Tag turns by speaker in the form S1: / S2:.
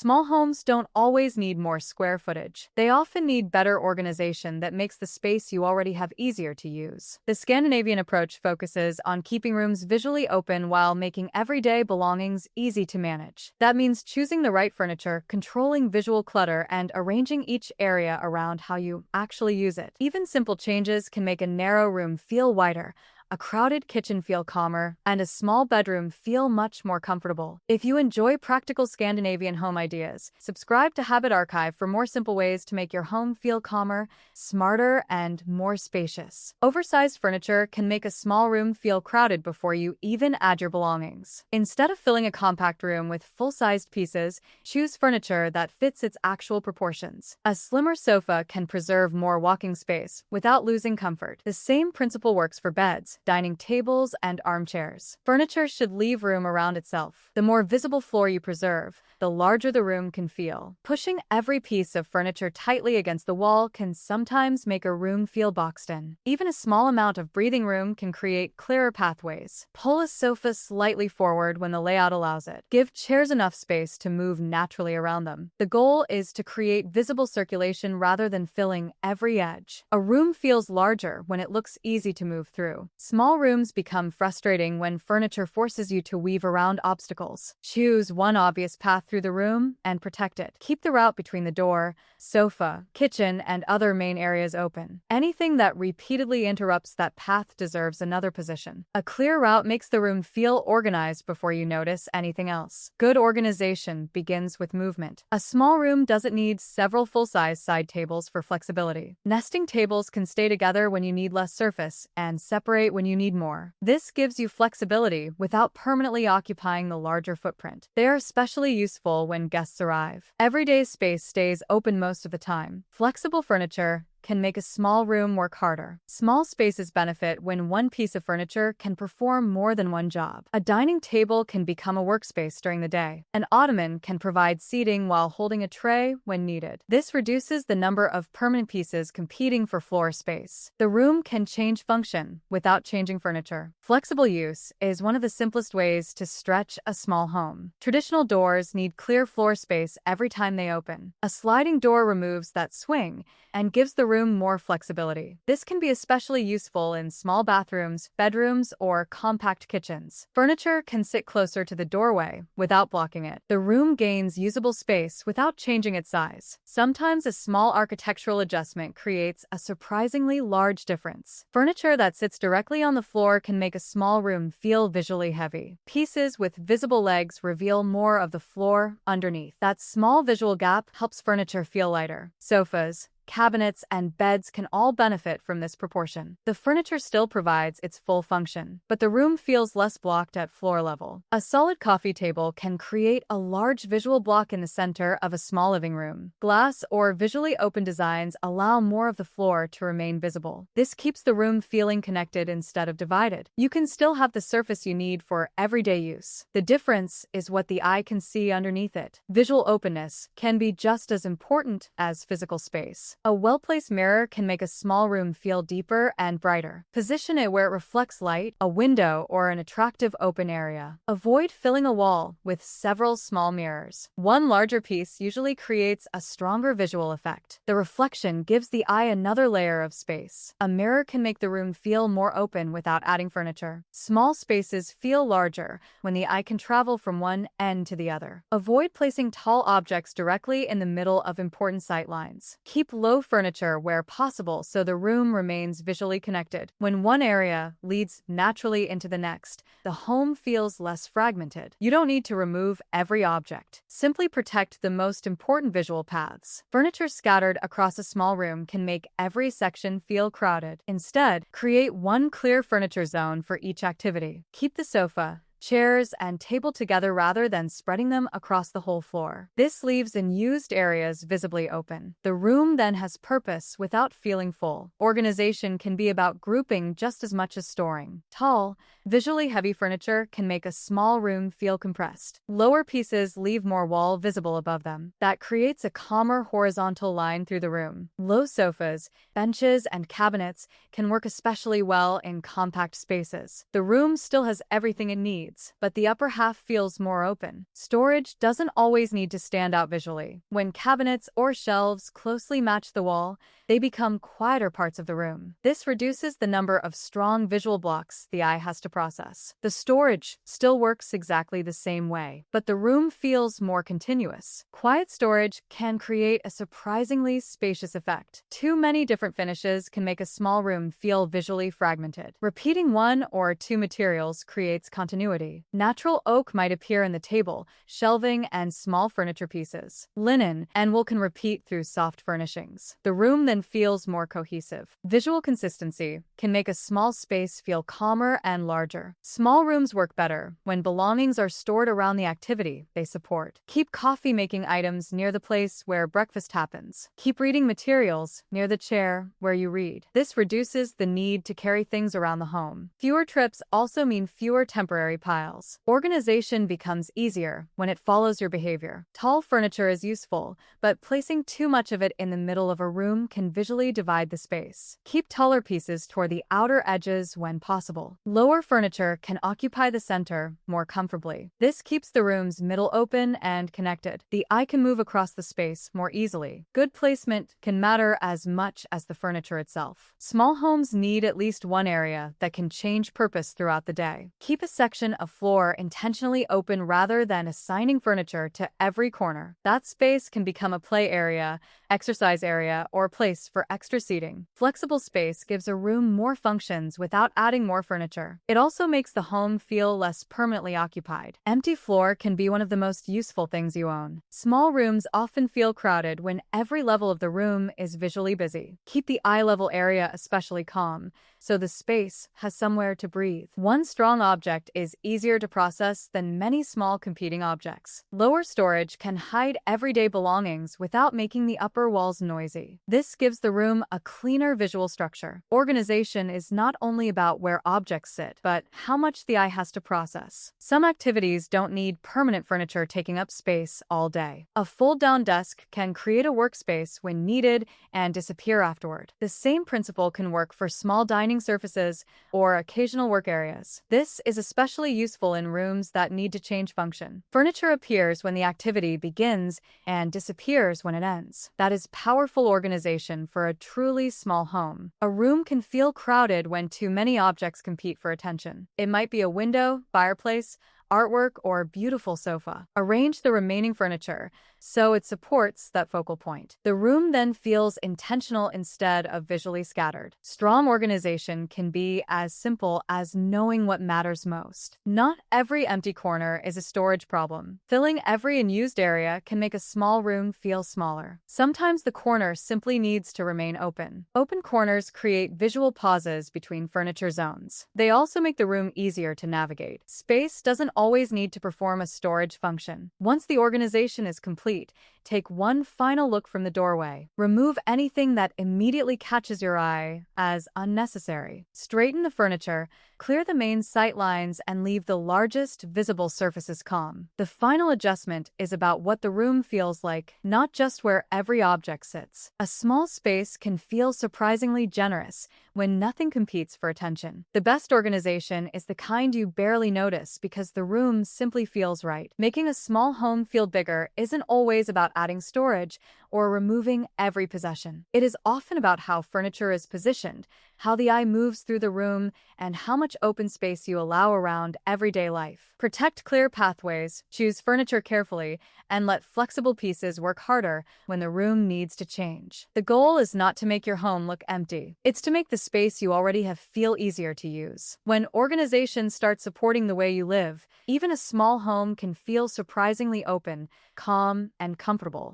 S1: Small homes don't always need more square footage. They often need better organization that makes the space you already have easier to use. The Scandinavian approach focuses on keeping rooms visually open while making everyday belongings easy to manage. That means choosing the right furniture, controlling visual clutter, and arranging each area around how you actually use it. Even simple changes can make a narrow room feel wider, a crowded kitchen feel calmer, and a small bedroom feel much more comfortable. If you enjoy practical Scandinavian home ideas, subscribe to Habit Archive for more simple ways to make your home feel calmer, smarter, and more spacious. Oversized furniture can make a small room feel crowded before you even add your belongings. Instead of filling a compact room with full-sized pieces, choose furniture that fits its actual proportions. A slimmer sofa can preserve more walking space without losing comfort. The same principle works for beds, dining tables, and armchairs. Furniture should leave room around itself. The more visible floor you preserve, the larger the room can feel. Pushing every piece of furniture tightly against the wall can sometimes make a room feel boxed in. Even a small amount of breathing room can create clearer pathways. Pull a sofa slightly forward when the layout allows it. Give chairs enough space to move naturally around them. The goal is to create visible circulation rather than filling every edge. A room feels larger when it looks easy to move through. Small rooms become frustrating when furniture forces you to weave around obstacles. Choose one obvious path through the room and protect it. Keep the route between the door, sofa, kitchen, and other main areas open. Anything that repeatedly interrupts that path deserves another position. A clear route makes the room feel organized before you notice anything else. Good organization begins with movement. A small room doesn't need several full-size side tables for flexibility. Nesting tables can stay together when you need less surface and separate when you need more. This gives you flexibility without permanently occupying the larger footprint. They are especially useful when guests arrive. Everyday space stays open most of the time. Flexible furniture can make a small room work harder. Small spaces benefit when one piece of furniture can perform more than one job. A dining table can become a workspace during the day. An ottoman can provide seating while holding a tray when needed. This reduces the number of permanent pieces competing for floor space. The room can change function without changing furniture. Flexible use is one of the simplest ways to stretch a small home. Traditional doors need clear floor space every time they open. A sliding door removes that swing and gives the room more flexibility. This can be especially useful in small bathrooms, bedrooms, or compact kitchens. Furniture can sit closer to the doorway without blocking it. The room gains usable space without changing its size. Sometimes a small architectural adjustment creates a surprisingly large difference. Furniture that sits directly on the floor can make a small room feel visually heavy. Pieces with visible legs reveal more of the floor underneath. That small visual gap helps furniture feel lighter. Sofas, cabinets, and beds can all benefit from this proportion. The furniture still provides its full function, but the room feels less blocked at floor level. A solid coffee table can create a large visual block in the center of a small living room. Glass or visually open designs allow more of the floor to remain visible. This keeps the room feeling connected instead of divided. You can still have the surface you need for everyday use. The difference is what the eye can see underneath it. Visual openness can be just as important as physical space. A well-placed mirror can make a small room feel deeper and brighter. Position it where it reflects light, a window, or an attractive open area. Avoid filling a wall with several small mirrors. One larger piece usually creates a stronger visual effect. The reflection gives the eye another layer of space. A mirror can make the room feel more open without adding furniture. Small spaces feel larger when the eye can travel from one end to the other. Avoid placing tall objects directly in the middle of important sight lines. Keep low furniture where possible so the room remains visually connected. When one area leads naturally into the next, the home feels less fragmented. You don't need to remove every object. Simply protect the most important visual paths. Furniture scattered across a small room can make every section feel crowded. Instead, create one clear furniture zone for each activity. Keep the sofa, chairs, and table together rather than spreading them across the whole floor. This leaves unused areas visibly open. The room then has purpose without feeling full. Organization can be about grouping just as much as storing. Tall, visually heavy furniture can make a small room feel compressed. Lower pieces leave more wall visible above them. That creates a calmer horizontal line through the room. Low sofas, benches, and cabinets can work especially well in compact spaces. The room still has everything it needs, needs, but the upper half feels more open. Storage doesn't always need to stand out visually. When cabinets or shelves closely match the wall, they become quieter parts of the room. This reduces the number of strong visual blocks the eye has to process. The storage still works exactly the same way, but the room feels more continuous. Quiet storage can create a surprisingly spacious effect. Too many different finishes can make a small room feel visually fragmented. Repeating one or two materials creates continuity. Natural oak might appear in the table, shelving, and small furniture pieces. Linen and wool can repeat through soft furnishings. The room then feels more cohesive. Visual consistency can make a small space feel calmer and larger. Small rooms work better when belongings are stored around the activity they support. Keep coffee-making items near the place where breakfast happens. Keep reading materials near the chair where you read. This reduces the need to carry things around the home. Fewer trips also mean fewer temporary piles. Organization becomes easier when it follows your behavior. Tall furniture is useful, but placing too much of it in the middle of a room can visually divide the space. Keep taller pieces toward the outer edges when possible. Lower furniture can occupy the center more comfortably. This keeps the room's middle open and connected. The eye can move across the space more easily. Good placement can matter as much as the furniture itself. Small homes need at least one area that can change purpose throughout the day. Keep a section of floor intentionally open rather than assigning furniture to every corner. That space can become a play area, exercise area, or place for extra seating. Flexible space gives a room more functions without adding more furniture. It also makes the home feel less permanently occupied. Empty floor can be one of the most useful things you own. Small rooms often feel crowded when every level of the room is visually busy. Keep the eye level area especially calm, so the space has somewhere to breathe. One strong object is easier to process than many small competing objects. Lower storage can hide everyday belongings without making the upper walls noisy. This gives the room a cleaner visual structure. Organization is not only about where objects sit, but how much the eye has to process. Some activities don't need permanent furniture taking up space all day. A fold-down desk can create a workspace when needed and disappear afterward. The same principle can work for small dining surfaces or occasional work areas. This is especially useful in rooms that need to change function. Furniture appears when the activity begins and disappears when it ends. That is powerful organization for a truly small home. A room can feel crowded when too many objects compete for attention. It might be a window, fireplace, artwork, or beautiful sofa. Arrange the remaining furniture so it supports that focal point. The room then feels intentional instead of visually scattered. Strong organization can be as simple as knowing what matters most. Not every empty corner is a storage problem. Filling every unused area can make a small room feel smaller. Sometimes the corner simply needs to remain open. Open corners create visual pauses between furniture zones. They also make the room easier to navigate. Space doesn't always need to perform a storage function. Once the organization is complete, take one final look from the doorway. Remove anything that immediately catches your eye as unnecessary. Straighten the furniture, clear the main sight lines, and leave the largest visible surfaces calm. The final adjustment is about what the room feels like, not just where every object sits. A small space can feel surprisingly generous when nothing competes for attention. The best organization is the kind you barely notice because the room simply feels right. Making a small home feel bigger isn't always about adding storage or removing every possession. It is often about how furniture is positioned, how the eye moves through the room, and how much open space you allow around everyday life. Protect clear pathways, choose furniture carefully, and let flexible pieces work harder when the room needs to change. The goal is not to make your home look empty. It's to make the space you already have feel easier to use. When organization starts supporting the way you live, even a small home can feel surprisingly open, calm, and comfortable.